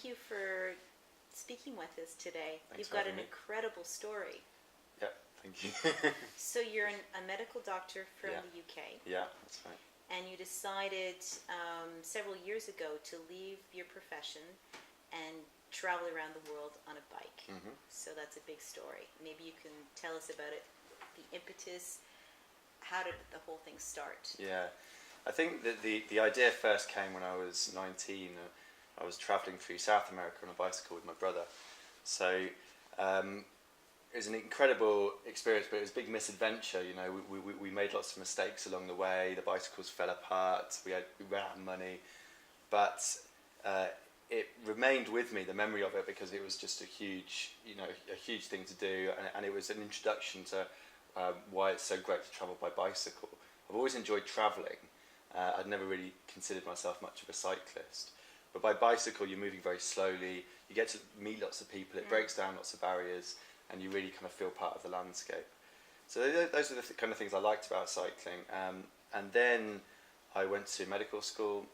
thank you for speaking with us today. Thanks You've for got having an me. incredible story. Yeah, thank you. So you're a medical doctor from Yeah. the UK, Yeah, that's right. and you decided several years ago to leave your profession and travel around the world on a bike. Hmm. So that's a big story. Maybe you can tell us about it, the impetus. How did the whole thing start? Yeah, I think that the idea first came when I was 19. I was travelling through South America on a bicycle with my brother. So it was an incredible experience, but it was a big misadventure. You know, we made lots of mistakes along the way. The bicycles fell apart. We ran out of money, but it remained with me, the memory of it, because it was just a huge thing to do, and it was an introduction to why it's so great to travel by bicycle. I've always enjoyed travelling. I'd never really considered myself much of a cyclist, but by bicycle you're moving very slowly. You get to meet lots of people. It breaks down lots of barriers, and you really kind of feel part of the landscape. So those are the kind of things I liked about cycling. And then I went to medical school.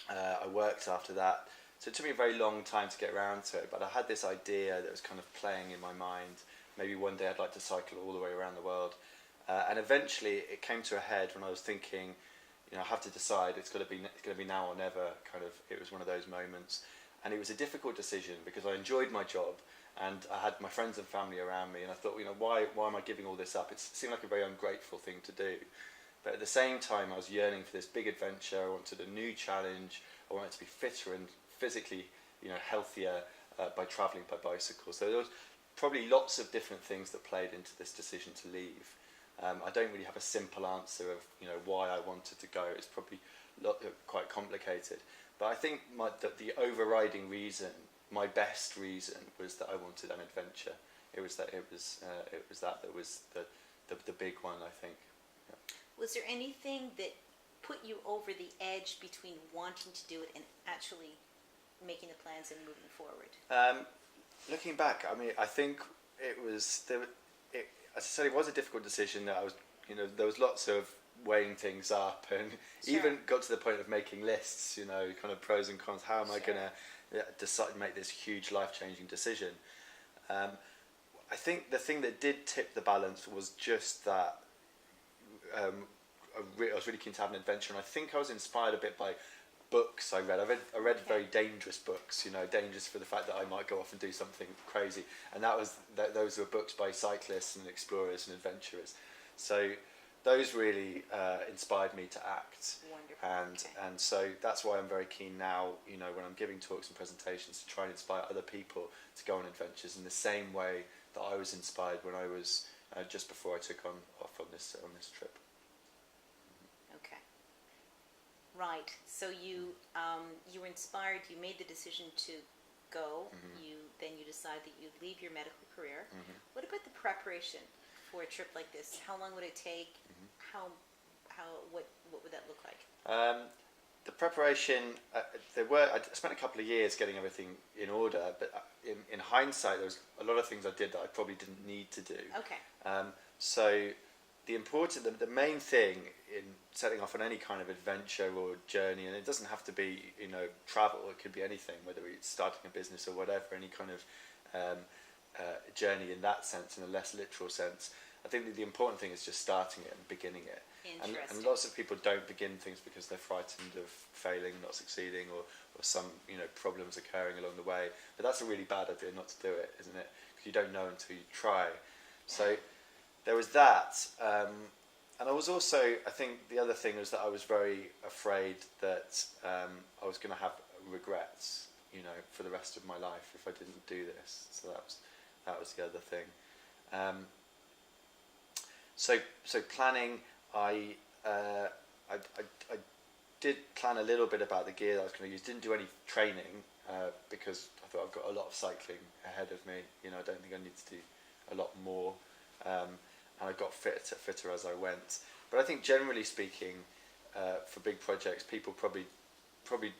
I worked after that. So it took me a very long time to get around to it, but I had this idea that was kind of playing in my mind. Maybe one day I'd like to cycle all the way around the world. And eventually it came to a head when I was thinking, I have to decide, it's going to be now or never. Kind of, it was one of those moments. And it was a difficult decision because I enjoyed my job and I had my friends and family around me, and I thought, why am I giving all this up? It seemed like a very ungrateful thing to do. But at the same time, I was yearning for this big adventure. I wanted a new challenge. I wanted to be fitter and physically, healthier by travelling by bicycle. So there was probably lots of different things that played into this decision to leave. I don't really have a simple answer of why I wanted to go. It's probably quite complicated. But I think the overriding reason, my best reason, was that I wanted an adventure. It was that was the big one, I think. Yeah. Was there anything that put you over the edge between wanting to do it and actually making the plans and moving forward? Looking back, I mean, I think it was as I said, it was a difficult decision. That I was, there was lots of weighing things up, and Sure. even got to the point of making lists. Kind of pros and cons. How am I going to decide, make this huge life-changing decision? I think the thing that did tip the balance was just that I was really keen to have an adventure, and I think I was inspired a bit by books I read. I read very dangerous books, dangerous for the fact that I might go off and do something crazy, and those were books by cyclists and explorers and adventurers. So those really inspired me to act. Wonderful. And so that's why I'm very keen now, when I'm giving talks and presentations, to try and inspire other people to go on adventures in the same way that I was inspired when I was just before I took off on this trip. Okay. Right. So you were inspired. You made the decision to go. Then you decided that you'd leave your medical career. What about the preparation for a trip like this? How long would it take? What would that look like? The preparation, I spent a couple of years getting everything in order, but in hindsight, there was a lot of things I did that I probably didn't need to do. Okay. So the main thing in setting off on any kind of adventure or journey, and it doesn't have to be travel, it could be anything, whether it's starting a business or whatever, any kind of journey in that sense, in a less literal sense. I think that the important thing is just starting it and beginning it. And lots of people don't begin things because they're frightened of failing, not succeeding, or some problems occurring along the way. But that's a really bad idea not to do it, isn't it? Because you don't know until you try. So there was that. And I was also, I think the other thing was that I was very afraid that I was going to have regrets, for the rest of my life if I didn't do this. So that was the other thing. So planning, I did plan a little bit about the gear that I was going to use. Didn't do any training because I thought I've got a lot of cycling ahead of me. I don't think I need to do a lot more. And I got fitter as I went. But I think generally speaking, for big projects, people probably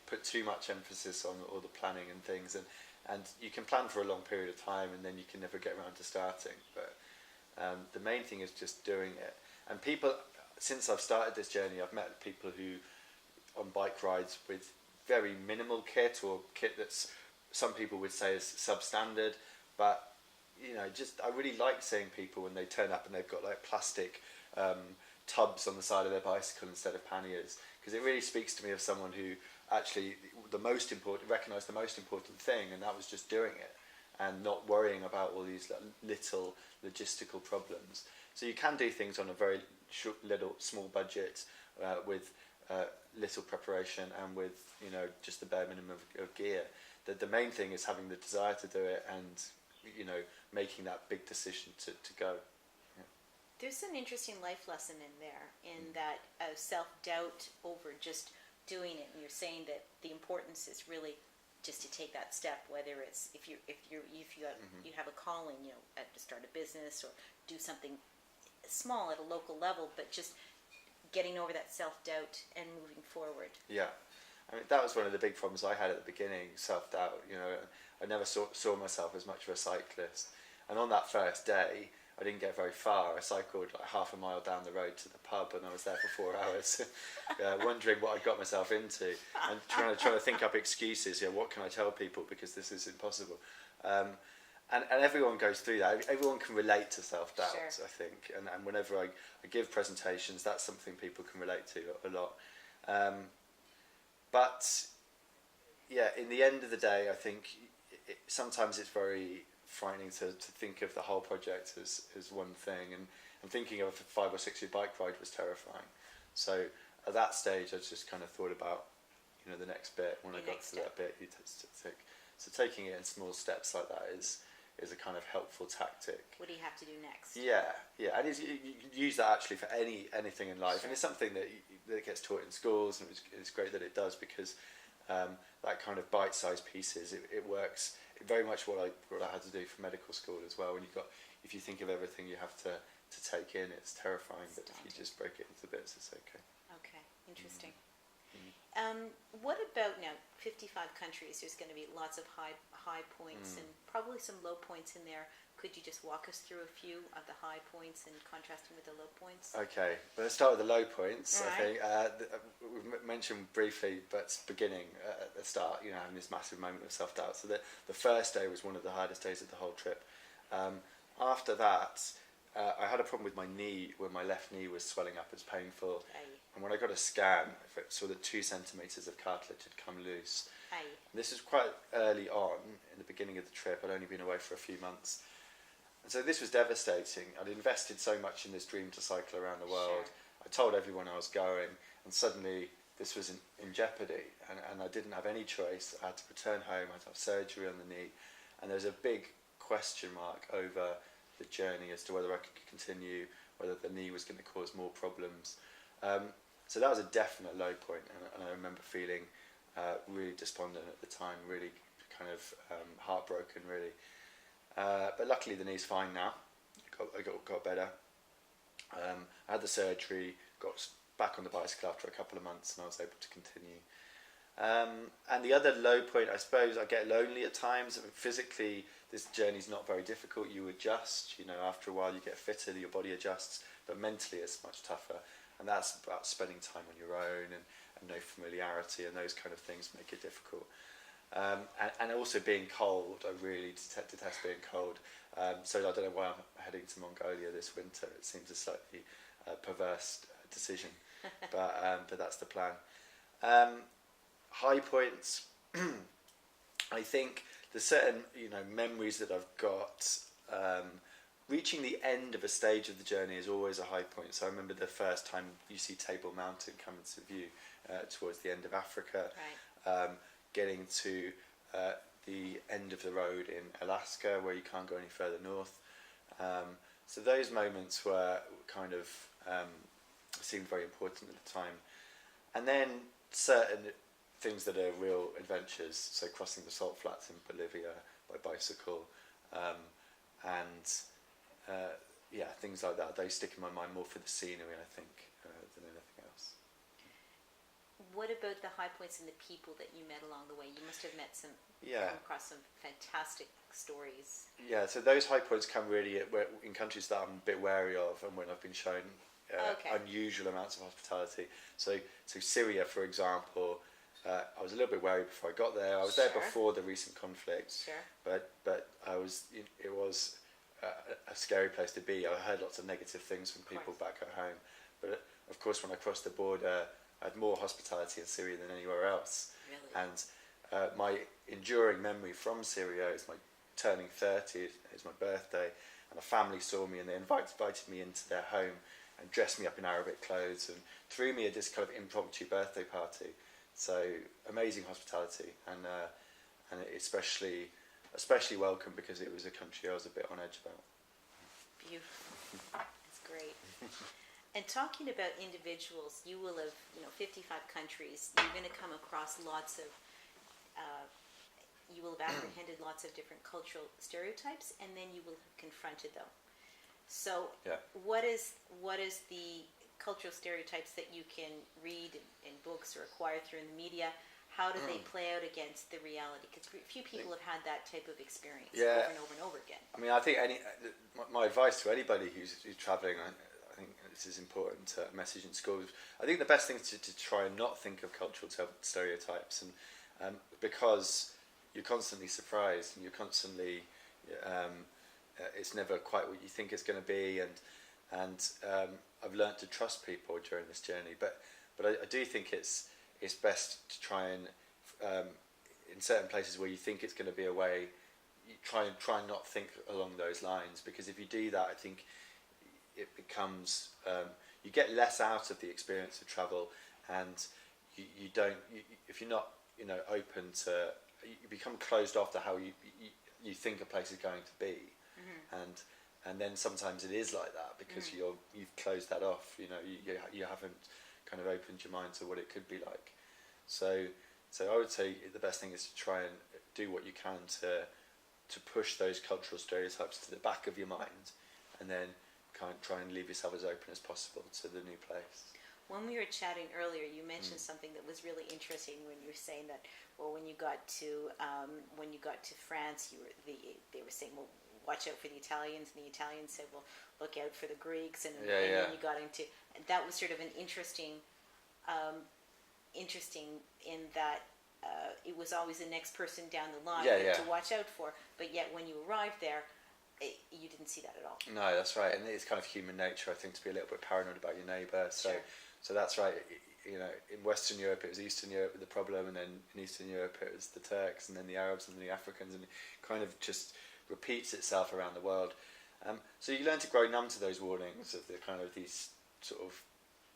put too much emphasis on all the planning and things, and you can plan for a long period of time and then you can never get around to starting. But the main thing is just doing it. And people, since I've started this journey, I've met people who on bike rides with very minimal kit, or kit that's some people would say is substandard, but just I really like seeing people when they turn up and they've got like plastic tubs on the side of their bicycle instead of panniers, because it really speaks to me of someone who actually recognised the most important thing, and that was just doing it and not worrying about all these little logistical problems. So you can do things on a very small budget with little preparation and with just the bare minimum of gear. The main thing is having the desire to do it and making that big decision to go. Yeah. There's an interesting life lesson in there, in that self-doubt over just doing it, and you're saying that the importance is really just to take that step, whether it's if you have a calling, to start a business or do something small at a local level, but just getting over that self-doubt and moving forward. Yeah. I mean, that was one of the big problems I had at the beginning, self-doubt. I never saw myself as much of a cyclist. And on that first day, I didn't get very far. I cycled like half a mile down the road to the pub, and I was there for 4 hours, wondering what I'd got myself into, and trying to think up excuses. What can I tell people, because this is impossible. And everyone goes through that. Everyone can relate to self-doubt, sure. I think. And whenever I give presentations, that's something people can relate to a lot. But yeah, in the end of the day, I think sometimes it's very frightening to think of the whole project as one thing, and thinking of a 5 or 6 year bike ride was terrifying. So at that stage, I just kind of thought about the next bit. When I got to that bit, so taking it in small steps like that is a kind of helpful tactic. What do you have to do next? Yeah, and you use that actually for anything in life, sure. And it's something that gets taught in schools, and it's great that it does, because that kind of bite-sized pieces, it works very much what I had to do for medical school as well. When if you think of everything you have to take in, it's terrifying. But if you just break it into bits, it's okay. Okay, interesting. What about now? 55 countries. There's going to be lots of high points and probably some low points in there. Could you just walk us through a few of the high points and contrast them with the low points? Okay, well, let's start with the low points. Right. I think we've mentioned briefly, but beginning at the start, having this massive moment of self-doubt. So the first day was one of the hardest days of the whole trip. After that, I had a problem with my knee, where my left knee was swelling up. It's painful. Aye. And when I got a scan, I saw that 2 centimetres of cartilage had come loose. Aye. This was quite early on in the beginning of the trip. I'd only been away for a few months. And so this was devastating. I'd invested so much in this dream to cycle around the world. Sure. I told everyone I was going, and suddenly this was in jeopardy. And I didn't have any choice. I had to return home. I had to have surgery on the knee. And there was a big question mark over the journey as to whether I could continue, whether the knee was going to cause more problems. So that was a definite low point, and I remember feeling really despondent at the time, really kind of heartbroken, really. But luckily the knee's fine now. I got better. I had the surgery, got back on the bicycle after a couple of months, and I was able to continue. And the other low point, I suppose, I get lonely at times. I mean, physically, this journey's not very difficult. You adjust, after a while you get fitter, your body adjusts, but mentally it's much tougher. And that's about spending time on your own and no familiarity, and those kind of things make it difficult. And also being cold, I really detest being cold. So I don't know why I'm heading to Mongolia this winter. It seems a slightly perverse decision, but that's the plan. High points. I think there's certain memories that I've got. Reaching the end of a stage of the journey is always a high point. So I remember the first time you see Table Mountain come into view towards the end of Africa. Right. Getting to the end of the road in Alaska, where you can't go any further north. So those moments were kind of seemed very important at the time. And then certain things that are real adventures, so crossing the salt flats in Bolivia by bicycle, and things like that. They stick in my mind more for the scenery, I think, than anything else. What about the high points and the people that you met along the way? You must have met come across some fantastic stories. Yeah, so those high points come really in countries that I'm a bit wary of, and when I've been shown unusual amounts of hospitality. So Syria, for example, I was a little bit worried before I got there. I was Sure. there before the recent conflict, Sure. but it was a scary place to be. I heard lots of negative things from people back at home, but of course when I crossed the border, I had more hospitality in Syria than anywhere else. Really? And my enduring memory from Syria is my turning 30. It's my birthday, and a family saw me and they invited me into their home and dressed me up in Arabic clothes and threw me this kind of impromptu birthday party. So amazing hospitality, and especially welcome because it was a country I was a bit on edge about. Beautiful. That's great. And talking about individuals, you will have, 55 countries. You're going to come across lots of, you will have apprehended lots of different cultural stereotypes, and then you will have confronted them. So, Yeah. what is the cultural stereotypes that you can read in books or acquire through the media? How do they play out against the reality? Because few people have had that type of experience over and over and over again. I mean, I think my advice to anybody who's travelling, I think this is important to message in schools. I think the best thing is to try and not think of cultural stereotypes, and because you're constantly surprised and you're constantly, it's never quite what you think it's going to be, and I've learnt to trust people during this journey. But I do think it's best to try and in certain places where you think it's going to be a way, you try and not think along those lines, because if you do that, I think it becomes you get less out of the experience of travel, and you don't if you're not open to, you become closed off to how you think a place is going to be. And then sometimes it is like that because you've closed that off. You haven't kind of opened your mind to what it could be like. So I would say the best thing is to try and do what you can to push those cultural stereotypes to the back of your mind, and then try and leave yourself as open as possible to the new place. When we were chatting earlier, you mentioned something that was really interesting when you were saying that, well, when you got to France, they were saying, well, watch out for the Italians, and the Italians said, well, look out for the Greeks, and then you got into, and that was sort of an interesting in that it was always the next person down the line to watch out for, but yet when you arrived there, you didn't see that at all. No, that's right, and it's kind of human nature, I think, to be a little bit paranoid about your neighbour. So that's right. In Western Europe it was Eastern Europe with the problem, and then in Eastern Europe it was the Turks, and then the Arabs, and then the Africans, and it kind of just repeats itself around the world. So you learn to grow numb to those warnings of the kind of these sort of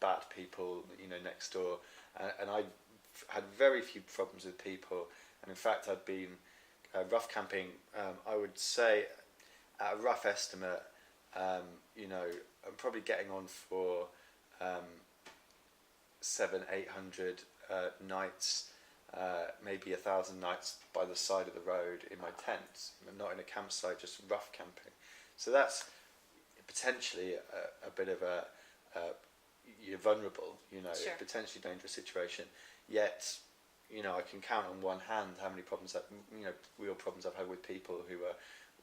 bad people, next door. And I had very few problems with people, and in fact I'd been rough camping. I would say, at a rough estimate, I'm probably getting on for 700-800 nights, maybe 1,000 nights by the side of the road in my tent, not in a campsite, just rough camping. So that's potentially a bit of you're vulnerable, potentially dangerous situation. Yet, I can count on one hand how many problems real problems I've had with people who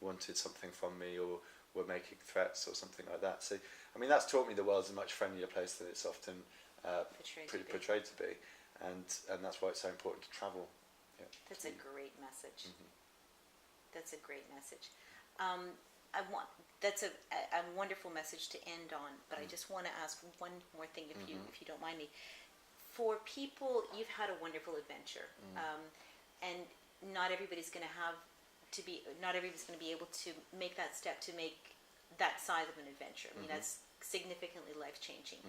wanted something from me or were making threats or something like that. So, I mean, that's taught me the world's a much friendlier place than it's often portrayed to be, and that's why it's so important to travel. Yeah. That's a great message. That's a great message. That's a wonderful message to end on. But I just want to ask one more thing, if you don't mind me. For people, you've had a wonderful adventure, and not everybody's going to be able to make that step to make that size of an adventure. I mean, that's significantly life changing.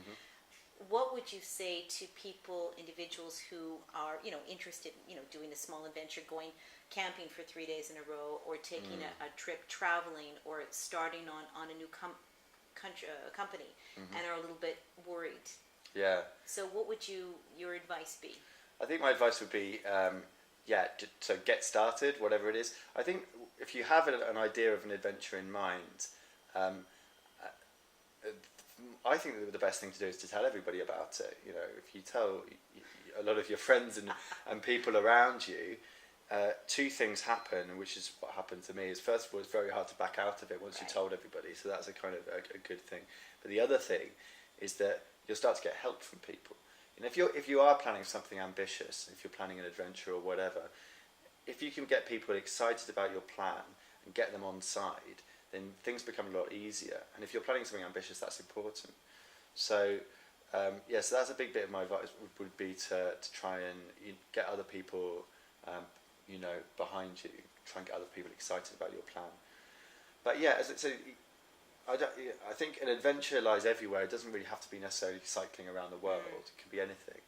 What would you say to people, individuals who are, interested, doing a small adventure, going camping for 3 days in a row, or taking a trip traveling, or starting on a new company, and are a little bit worried? Yeah. So what would your advice be? I think my advice would be, so get started, whatever it is. I think if you have an idea of an adventure in mind, I think that the best thing to do is to tell everybody about it. If you tell a lot of your friends and people around you, two things happen, which is what happened to me. Is first of all, it's very hard to back out of it once you told everybody. So that's a kind of a good thing. But the other thing is that you'll start to get help from people. And if you are planning something ambitious, if you're planning an adventure or whatever, if you can get people excited about your plan and get them on side, then things become a lot easier. And if you're planning something ambitious, that's important. So so that's a big bit of my advice would be to try and get other people, behind you. Try and get other people excited about your plan. But yeah, as I say, I think an adventure lies everywhere. It doesn't really have to be necessarily cycling around the world. It can be anything.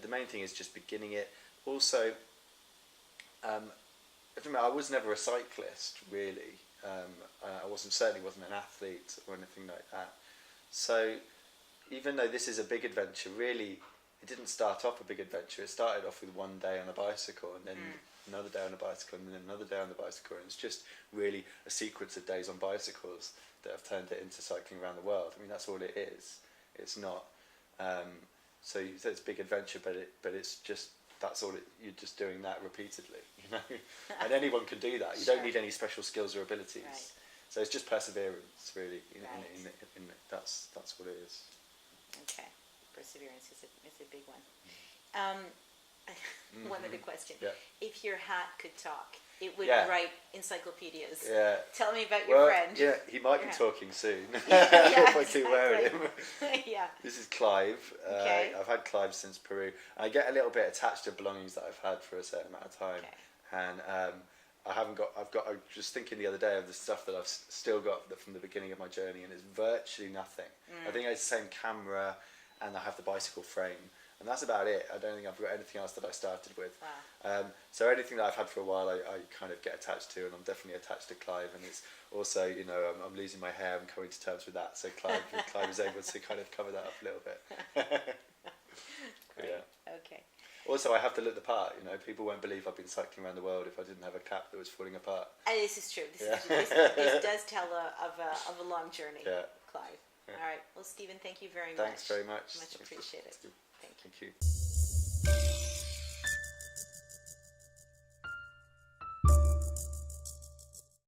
The main thing is just beginning it. Also, I was never a cyclist, really. I certainly wasn't an athlete or anything like that. So even though this is a big adventure, really, it didn't start off a big adventure. It started off with one day on a bicycle, and then another day on a bicycle, and then another day on the bicycle. And it's just really a sequence of days on bicycles that have turned it into cycling around the world. I mean, that's all it is. It's not. So it's a big adventure, but it's just that's all. You're just doing that repeatedly, And anyone can do that. You don't need any special skills or abilities. Right. So it's just perseverance, really. Right. That's what it is. Okay, perseverance is a big one. One other question. Yeah. If your hat could talk, it would Yeah. write encyclopedias. Yeah. Tell me about your friend. Yeah, he might be Yeah. talking soon. Yeah, if I keep wearing him. Yeah. This is Clive. Okay. I've had Clive since Peru. I get a little bit attached to belongings that I've had for a certain amount of time, and I'm just thinking the other day of the stuff that I've still got from the beginning of my journey, and it's virtually nothing. I think it's the same camera, and I have the bicycle frame, and that's about it. I don't think I've got anything else that I started with. Wow. So anything that I've had for a while, I kind of get attached to, and I'm definitely attached to Clive. And it's also, I'm losing my hair. I'm coming to terms with that. So Clive is able to kind of cover that up a little bit. Great. Yeah. Okay. Also, I have to look the part. People won't believe I've been cycling around the world if I didn't have a cap that was falling apart. This is true. Yeah. This does tell of a long journey, Yeah. Clive. Yeah. All right. Well, Stephen, thank you very much. Thanks very much. Much appreciated. Thank you. Thank you.